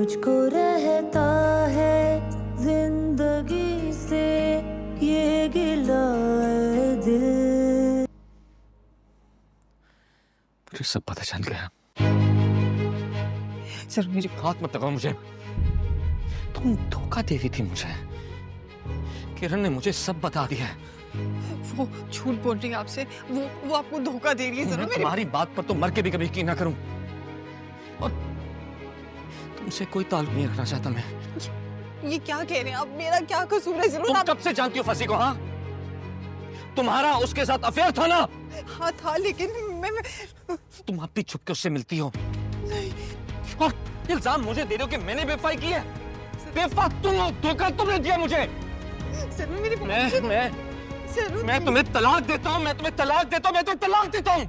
मुझको रहता है जिंदगी से ये गिला है दिल। मुझे सब पता चल गया। सर मेरी हाथ मत लगाओ मुझे। तुम धोखा दे रही थी मुझे। किरण ने मुझे सब बता दिया है। वो झूठ बोल रही है आपसे। वो आपको धोखा दे रही है। जरूर तुम्हारी बात पर तो मर के भी कभी यकीन ना करूं। और तुमसे कोई ताल्लुक नहीं रखना चाहता मैं। ये क्या कह रहे हैं आप? मेरा क्या कसूर है? जरूर तुम आप... कब से जानती हो फंसी को? हाँ, तुम्हारा उसके साथ अफेयर था ना? हाँ था, लेकिन मैं तुम अब भी छुप के उससे मिलती हो। नहीं। और इल्जाम मुझे दे रहे हो कि मैंने बेवफाई की है। बेवफा तुम हो, धोखा तुमने दिया मुझे। सर मेरी मैं तुम्हें तलाक देता हूँ। मैं तुम्हें तलाक देता हूँ।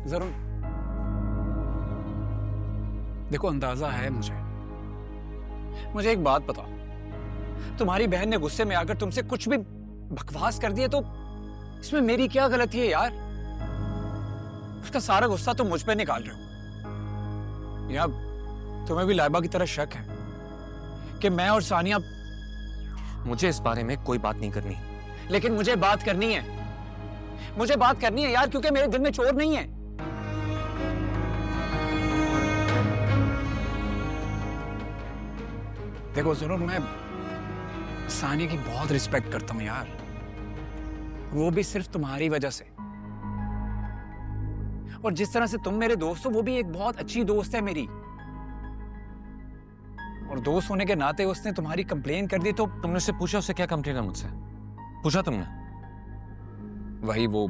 जरूर देखो, अंदाजा है मुझे एक बात बताओ। तुम्हारी बहन ने गुस्से में आकर तुमसे कुछ भी बकवास कर दिया तो इसमें मेरी क्या गलती है यार? उसका सारा गुस्सा तुम मुझ पे निकाल रहे हो। या तुम्हें भी लाइबा की तरह शक है कि मैं और सानिया... मुझे इस बारे में कोई बात नहीं करनी। लेकिन मुझे बात करनी है। मुझे बात करनी है यार, क्योंकि मेरे दिल में चोर नहीं है। देखो जरूर, मैं सानिया की बहुत रिस्पेक्ट करता हूं यार, वो भी सिर्फ तुम्हारी वजह से। और जिस तरह से तुम मेरे दोस्त हो, वो भी एक बहुत अच्छी दोस्त है मेरी। और दोस्त होने के नाते उसने तुम्हारी कंप्लेन कर दी तो... तुमने उससे पूछा उससे क्या कंप्लेन है मुझसे? पूछा तुमने? वही वो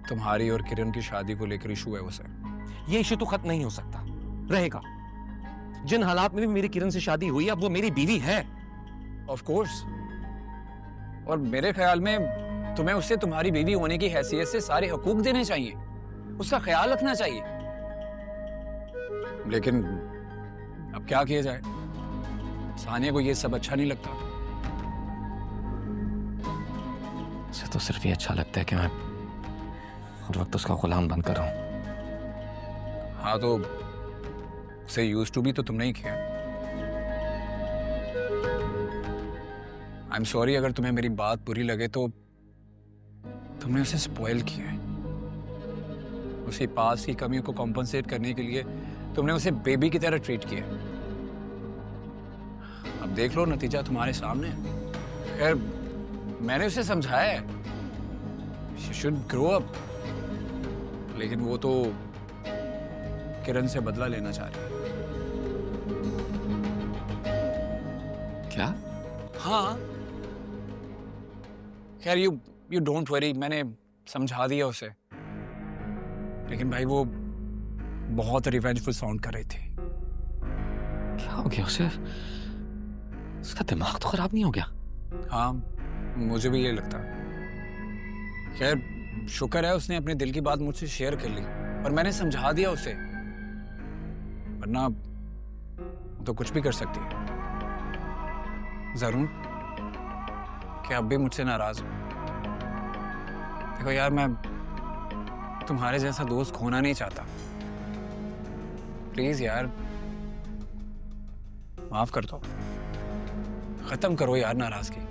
तुम्हारी और किरण की शादी को लेकर इशू है उसे। ये इशू तो खत्म नहीं हो सकता, रहेगा। जिन हालात में भी मेरी किरण से शादी हुई, अब वो मेरी बीवी है। Of course. और मेरे ख्याल में तुम्हें उससे तुम्हारी बीवी होने की हैसियत से सारे हकूक देने चाहिए, उसका ख्याल रखना चाहिए। लेकिन अब क्या किया जाए, सानिया को ये सब अच्छा नहीं लगता। उसे तो सिर्फ ये अच्छा लगता है कि मैं हर वक्त उसका गुलाम बनकर रहूं। हाँ, तो उसे यूज्ड टू भी तो तुमने ही किया। आई एम सॉरी अगर तुम्हें मेरी बात बुरी लगे, तो तुमने उसे स्पॉइल किया है। उसकी पास की कमियों को कॉम्पनसेट करने के लिए तुमने उसे बेबी की तरह ट्रीट किया। अब देख लो, नतीजा तुम्हारे सामने है। खैर, मैंने उसे समझाया है, she should grow up, लेकिन वो तो किरण से बदला लेना चाह रही है। क्या? हाँ, खैर यू डोंट वरी, मैंने समझा दिया उसे। लेकिन भाई वो बहुत रिवेंजफुल साउंड कर रही थी। क्या हो गया उसे? उसका दिमाग तो खराब नहीं हो गया? हाँ, मुझे भी ये लगता। खैर, शुक्र है उसने अपने दिल की बात मुझसे शेयर कर ली और मैंने समझा दिया उसे, वरना तो कुछ भी कर सकती है। जरूर क्या अब भी मुझसे नाराज हो? देखो यार, तुम्हारे जैसा दोस्त खोना नहीं चाहता। प्लीज यार माफ कर दो, खत्म करो यार नाराजगी।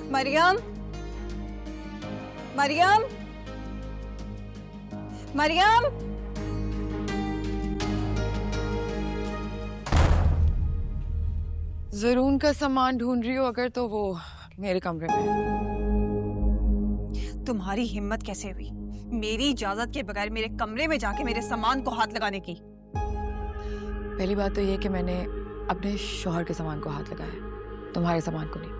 मरियम, मरियम, मरियम। जरून का सामान ढूंढ रही हो अगर, तो वो मेरे कमरे में। तुम्हारी हिम्मत कैसे हुई मेरी इजाजत के बगैर मेरे कमरे में जाके मेरे सामान को हाथ लगाने की? पहली बात तो ये कि मैंने अपने शौहर के सामान को हाथ लगाया, तुम्हारे सामान को नहीं।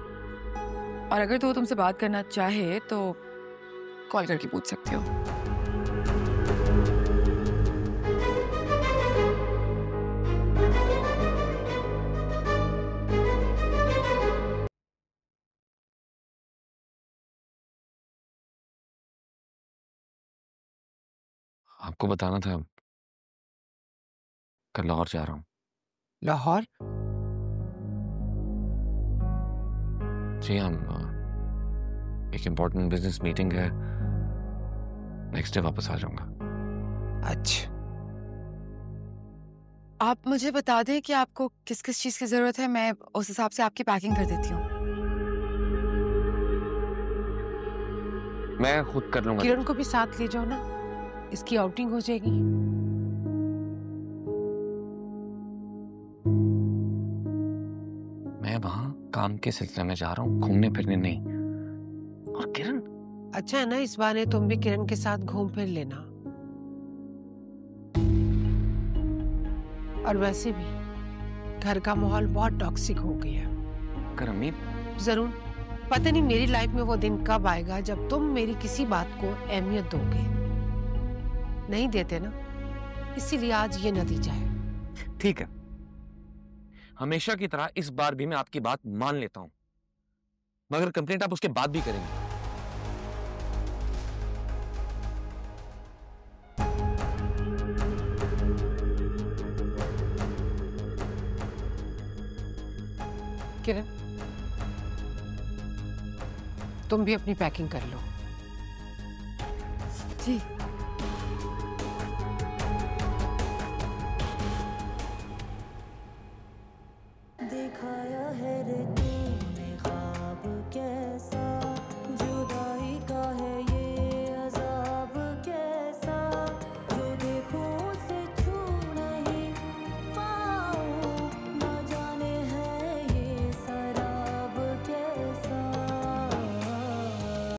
और अगर तो वो तुमसे बात करना चाहे तो कॉल करके पूछ सकती हो। आपको बताना था, कल लाहौर जा रहा हूँ। लाहौर? जी हम एक इम्पोर्टेंट बिजनेस मीटिंग है, नेक्स्ट डे वापस आ जाऊंगा। अच्छा, आप मुझे बता दें कि आपको किस किस चीज की जरूरत है, मैं उस हिसाब से आपकी पैकिंग कर देती हूँ। मैं खुद कर लूंगा। किरण को भी साथ ले जाओ ना, इसकी आउटिंग हो जाएगी। मैं वहां काम के सिलसिले में जा रहा हूँ, घूमने फिरने नहीं। और किरण? अच्छा है ना, इस बार तुम भी किरण के साथ घूम फिर लेना। और वैसे भी घर का माहौल बहुत टॉक्सिक हो गया है। कर अम्मी, जरूर, पता नहीं मेरी लाइफ में वो दिन कब आएगा जब तुम मेरी किसी बात को अहमियत दोगे। नहीं देते ना, इसीलिए आज ये नतीजा है। ठीक है, हमेशा की तरह इस बार भी मैं आपकी बात मान लेता हूं, मगर कंप्लेंट आप उसके बाद भी करेंगे। किरण, तुम भी अपनी पैकिंग कर लो। जी। देखा